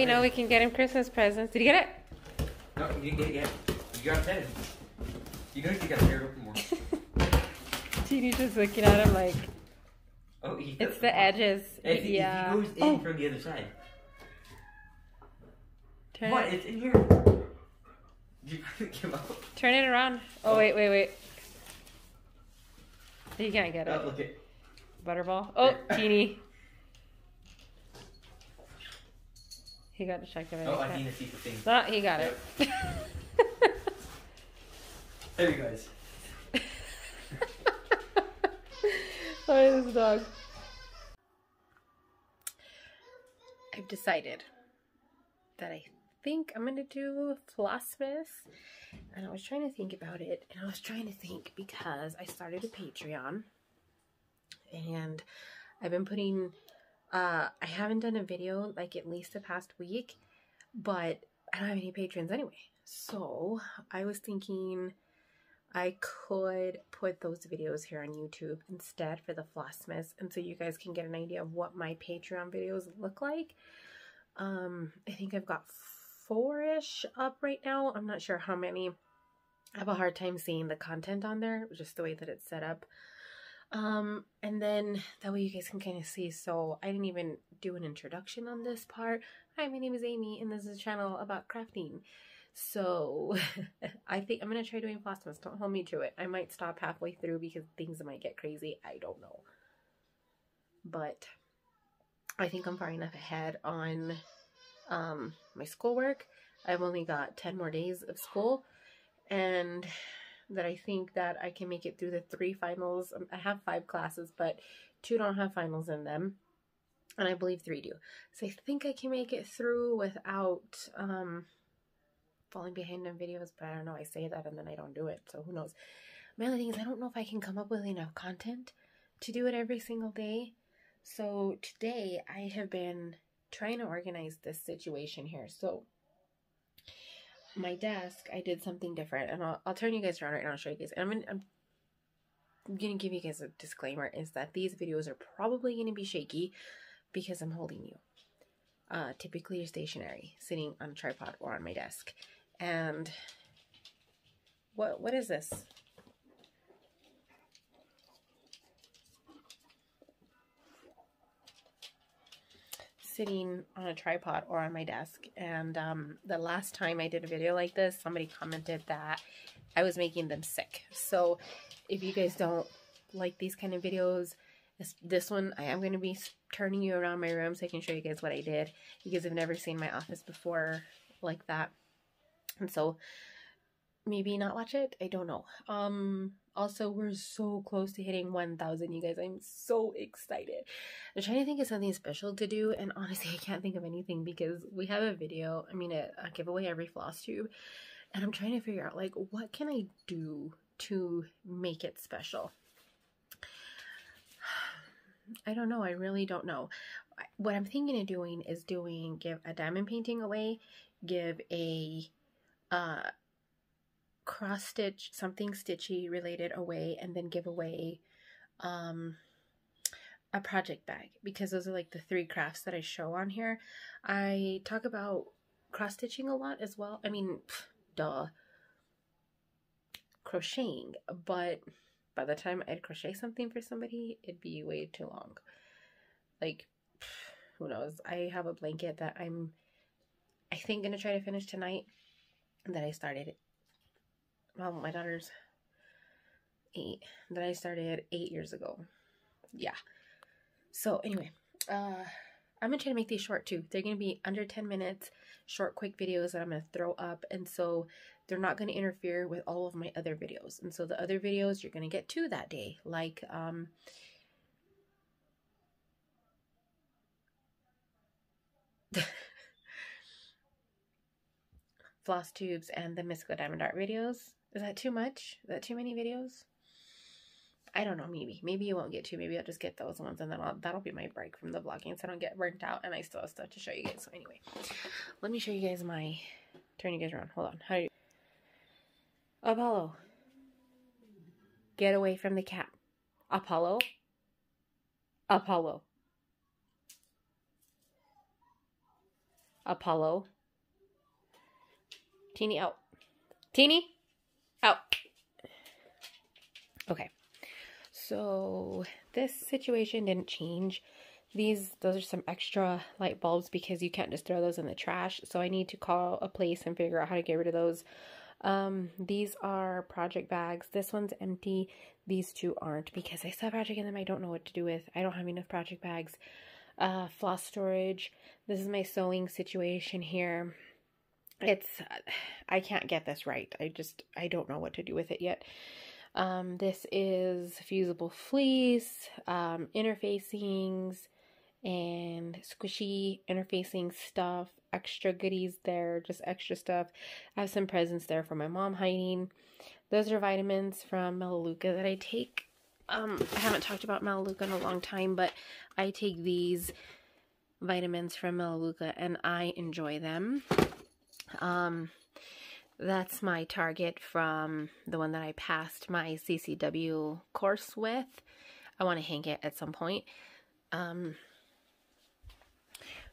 you know, we can get him Christmas presents. Did you get it? No, you didn't get it yet. You got 10. You know you got to tear it open more. Teeny's just looking at him like... Oh, it's the edges. Yeah. He goes in from the other side. Turn what? it. It's in here. You give up. Turn it around. Oh, wait. You can't get it. Oh, look it. Butterball. Oh, Teeny. He got distracted. Oh, I need to see the thing. No, he got it. There you guys. Oh, this dog. I've decided that I think I'm gonna do Flossmas, and I was trying to think about it, and I was trying to think because I started a Patreon, and I've been putting, I haven't done a video like at least the past week, but I don't have any patrons anyway, so I was thinking I could put those videos here on YouTube instead for the Flossmas, and so you guys can get an idea of what my Patreon videos look like. I think I've got 4-ish up right now. I'm not sure how many. I have a hard time seeing the content on there, just the way that it's set up. And then that way you guys can kind of see. So I didn't even do an introduction on this part. Hi, my name is Amy, and this is a channel about crafting. So I think I'm going to try doing Flossmas. Don't hold me to it. I might stop halfway through because things might get crazy. I don't know. But I think I'm far enough ahead on my schoolwork. I've only got 10 more days of school. And that I think that I can make it through the 3 finals. I have 5 classes, but 2 don't have finals in them. And I believe 3 do. So I think I can make it through without... falling behind on videos, but I don't know, I say that and then I don't do it, so who knows. My other thing is I don't know if I can come up with enough content to do it every single day. So today I have been trying to organize this situation here. So my desk, I did something different, and I'll turn you guys around right now and show you guys. And I'm gonna give you guys a disclaimer, is that these videos are probably gonna be shaky because I'm holding you. Typically you're stationary, sitting on a tripod or on my desk. And what is this? Sitting on a tripod or on my desk. And the last time I did a video like this, somebody commented that I was making them sick. So if you guys don't like these kind of videos, this one I am going to be turning you around my room so I can show you guys what I did. You guys have never seen my office before like that. And so maybe not watch it. I don't know. Also, we're so close to hitting 1,000, you guys. I'm so excited. I'm trying to think of something special to do, and honestly, I can't think of anything because we have a video, I mean, a giveaway every Flosstube, and I'm trying to figure out, like, what can I do to make it special? I don't know. I really don't know. What I'm thinking of doing is give a diamond painting away, give a cross stitch, something stitchy related away, and then give away a project bag, because those are like the 3 crafts that I show on here. I talk about cross stitching a lot as well. I mean, duh, crocheting, but by the time I'd crochet something for somebody, it'd be way too long. Like, who knows? I have a blanket that I think gonna try to finish tonight, that I started, well, my daughter's 8, that I started 8 years ago. Yeah. So anyway, I'm gonna try to make these short too. They're gonna be under 10 minutes, short, quick videos that I'm gonna throw up, and so they're not gonna interfere with all of my other videos. And so the other videos you're gonna get 2 that day, like floss tubes and the Mystical Diamond Art videos. Is that too much? Is that too many videos? I don't know, maybe you won't get 2. Maybe I'll just get those ones, and then that'll be my break from the vlogging, so I don't get burnt out, and I still have stuff to show you guys. So anyway, let me show you guys turn you guys around. Hold on. How do you... Apollo. Get away from the cat. Apollo. Apollo. Apollo. Teeny out. Teeny out. Okay. So this situation didn't change. Those are some extra light bulbs because you can't just throw those in the trash. So I need to call a place and figure out how to get rid of those. These are project bags. This one's empty. These two aren't because I still have project in them I don't know what to do with. I don't have enough project bags. Floss storage. This is my sewing situation here. I can't get this right. I don't know what to do with it yet. This is fusible fleece, interfacings, and squishy interfacing stuff, extra goodies there, just extra stuff. I have some presents there for my mom hiding. Those are vitamins from Melaleuca that I take. I haven't talked about Melaleuca in a long time, but I take these vitamins from Melaleuca and I enjoy them. That's my Target from the one that I passed my CCW course with. I want to hang it at some point.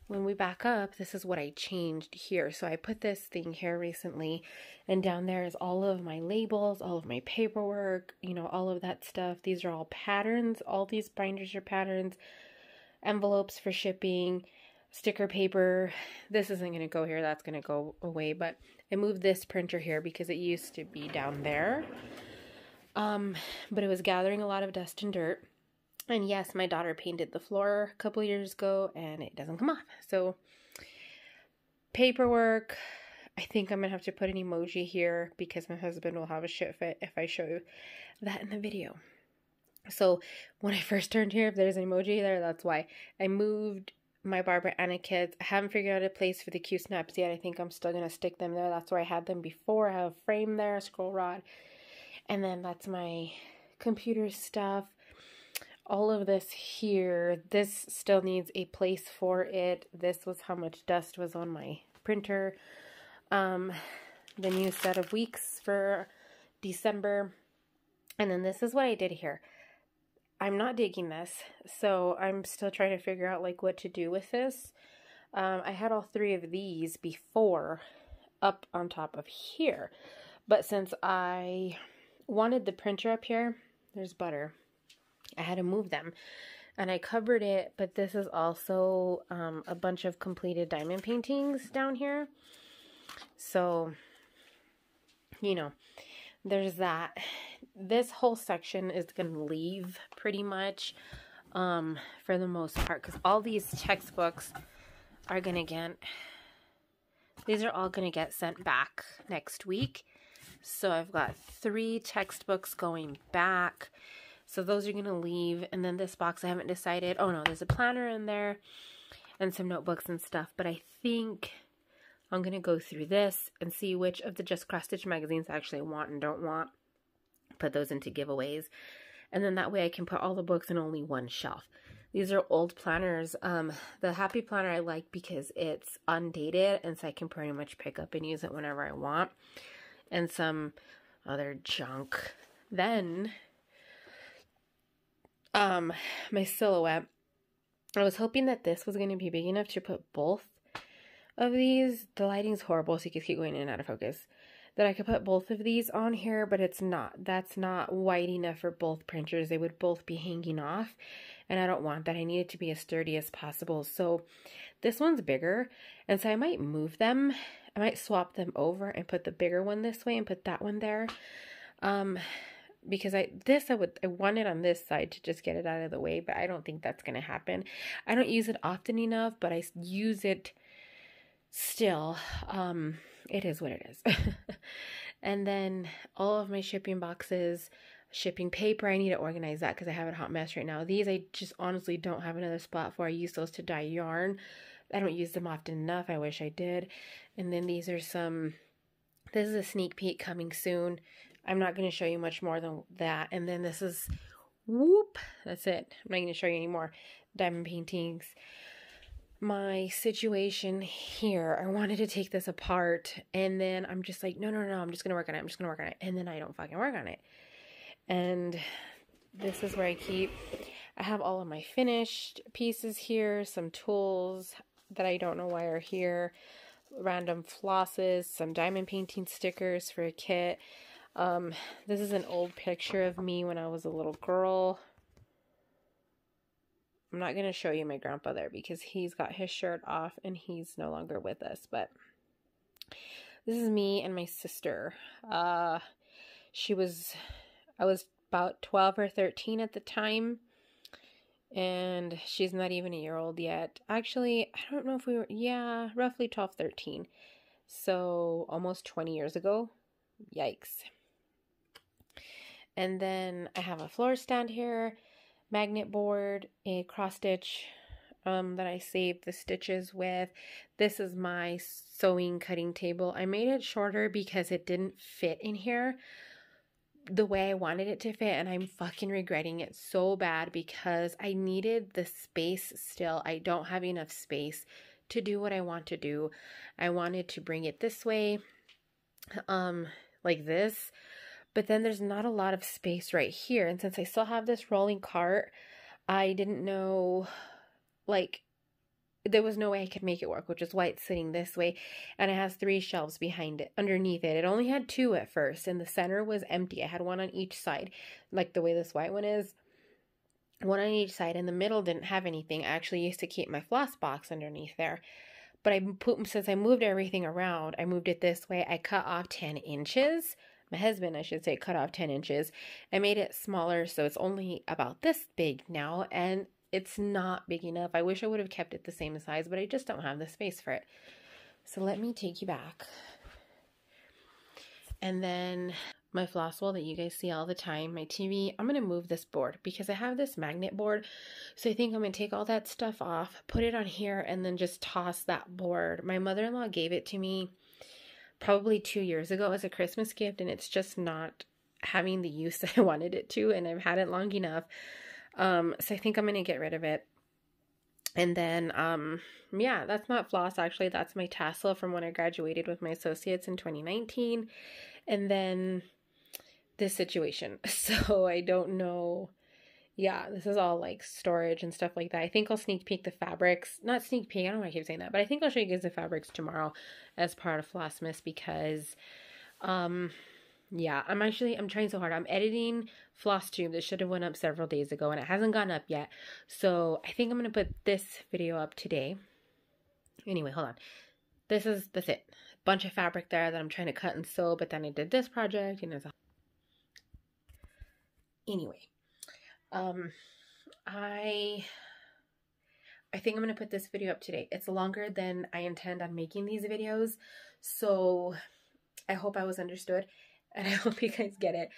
When we back up, this is what I changed here. So I put this thing here recently, and down there is all of my labels, all of my paperwork, you know, all of that stuff. These are all patterns. All these binders are patterns, envelopes for shipping, sticker paper. This isn't going to go here. That's going to go away, but I moved this printer here because it used to be down there. But it was gathering a lot of dust and dirt. And yes, my daughter painted the floor a couple years ago and it doesn't come off. So paperwork, I think I'm going to have to put an emoji here because my husband will have a shit fit if I show you that in the video. So when I first turned here, if there's an emoji there, that's why. I moved my Barbara Anna kits. I haven't figured out a place for the Q snaps yet. I think I'm still going to stick them there. That's where I had them before. I have a frame there, a scroll rod. And then that's my computer stuff. All of this here, this still needs a place for it. This was how much dust was on my printer. The new set of weeks for December. And then this is what I did here. I'm not digging this, so I'm still trying to figure out like what to do with this. I had all three of these before up on top of here. But since I wanted the printer up here, there's butter. I had to move them and I covered it, but this is also a bunch of completed diamond paintings down here. So, you know, there's that. This whole section is going to leave pretty much for the most part because all these textbooks are going to get, these are all going to get sent back next week. So I've got 3 textbooks going back. So those are going to leave. And then this box, I haven't decided. Oh, no, there's a planner in there and some notebooks and stuff. But I think I'm going to go through this and see which of the Just Cross Stitch magazines I actually want and don't want. Put those into giveaways. And then that way I can put all the books in only one shelf. These are old planners. The Happy Planner I like because it's undated. And so I can pretty much pick up and use it whenever I want. And some other junk. Then my silhouette. I was hoping that this was going to be big enough to put both of these. The lighting's horrible, so you can keep going in and out of focus. That I could put both of these on here, but it's not. That's not wide enough for both printers. They would both be hanging off, and I don't want that. I need it to be as sturdy as possible. So this one's bigger, and so I might move them. I might swap them over and put the bigger one this way and put that one there. Because I want it on this side to just get it out of the way, but I don't think that's going to happen. I don't use it often enough, but I use it still. It is what it is. And then all of my shipping boxes, shipping paper, I need to organize that because I have a hot mess right now. These I just honestly don't have another spot for. I use those to dye yarn. I don't use them often enough. I wish I did. And then these are some, this is a sneak peek coming soon. I'm not going to show you much more than that. And then this is, whoop, that's it. I'm not going to show you any more diamond paintings. My situation here, I wanted to take this apart. And then I'm just like, no, I'm just going to work on it. I'm just going to work on it. And then I don't fucking work on it. And this is where I have all of my finished pieces here, some tools. that I don't know why are here. Random flosses, some diamond painting stickers for a kit. This is an old picture of me when I was a little girl. I'm not going to show you my grandpa there because he's got his shirt off and he's no longer with us. But this is me and my sister. I was about 12 or 13 at the time. And she's not even a year old yet. Actually, I don't know if we were, yeah, roughly 12, 13. So almost 20 years ago. Yikes. And then I have a floor stand here, magnet board, a cross stitch that I saved the stitches with. This is my sewing cutting table. I made it shorter because it didn't fit in here the way I wanted it to fit, and I'm fucking regretting it so bad because I needed the space still. I don't have enough space to do what I want to do. I wanted to bring it this way, like this, but then there's not a lot of space right here, and since I still have this rolling cart, I didn't know, like, there was no way I could make it work, which is why it's sitting this way. And it has 3 shelves behind it, underneath it. It only had 2 at first, and the center was empty. I had one on each side, like the way this white one is. One on each side, and the middle didn't have anything. I actually used to keep my floss box underneath there. But since I moved everything around, I moved it this way. I cut off 10 inches. My husband, I should say, cut off 10 inches. I made it smaller, so it's only about this big now, and it's not big enough. I wish I would have kept it the same size, but I just don't have the space for it. So let me take you back. And then my floss wall that you guys see all the time, my TV, I'm going to move this board because I have this magnet board. So I think I'm going to take all that stuff off, put it on here, and then just toss that board. My mother-in-law gave it to me probably 2 years ago as a Christmas gift, and it's just not having the use that I wanted it to, and I've had it long enough. So I think I'm going to get rid of it. And then, yeah, that's not floss. Actually, that's my tassel from when I graduated with my associates in 2019. And then this situation. So I don't know. Yeah, this is all like storage and stuff like that. I think I'll sneak peek the fabrics. Not sneak peek, I don't know why I keep saying that, but I think I'll show you guys the fabrics tomorrow as part of Flossmas because, yeah, I'm trying so hard. I'm editing Flosstube. This should have went up several days ago, and it hasn't gone up yet. So I think I'm going to put this video up today. Anyway, hold on. That's it. Bunch of fabric there that I'm trying to cut and sew, but then I did this project, and anyway, I think I'm going to put this video up today. It's longer than I intend on making these videos, so I hope I was understood. And I hope you guys get it.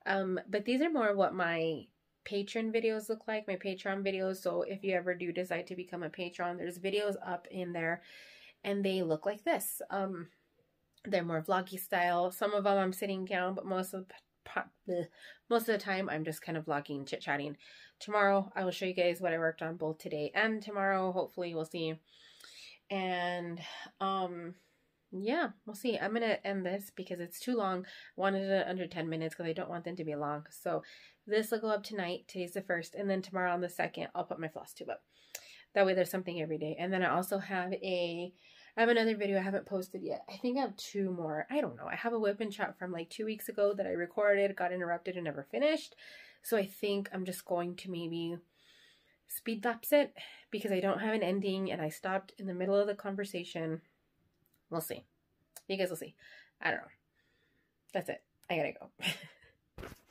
But these are more of what my patron videos look like, my Patreon videos. So if you ever do decide to become a patron, there's videos up in there and they look like this. They're more vloggy style. Some of them I'm sitting down, but most of the time I'm just kind of vlogging, chit-chatting. Tomorrow I will show you guys what I worked on both today and tomorrow. Hopefully we'll see. And yeah, we'll see. I'm going to end this because it's too long. I wanted it under 10 minutes because I don't want them to be long. So this will go up tonight. Today's the 1st. And then tomorrow on the 2nd, I'll put my Flosstube up. That way there's something every day. And then I also have another video I haven't posted yet. I think I have 2 more. I don't know. I have a whip and chat from like 2 weeks ago that I recorded, got interrupted, and never finished. So I think I'm just going to maybe speed lapse it because I don't have an ending and I stopped in the middle of the conversation. We'll see. You guys will see. I don't know. That's it. I gotta go.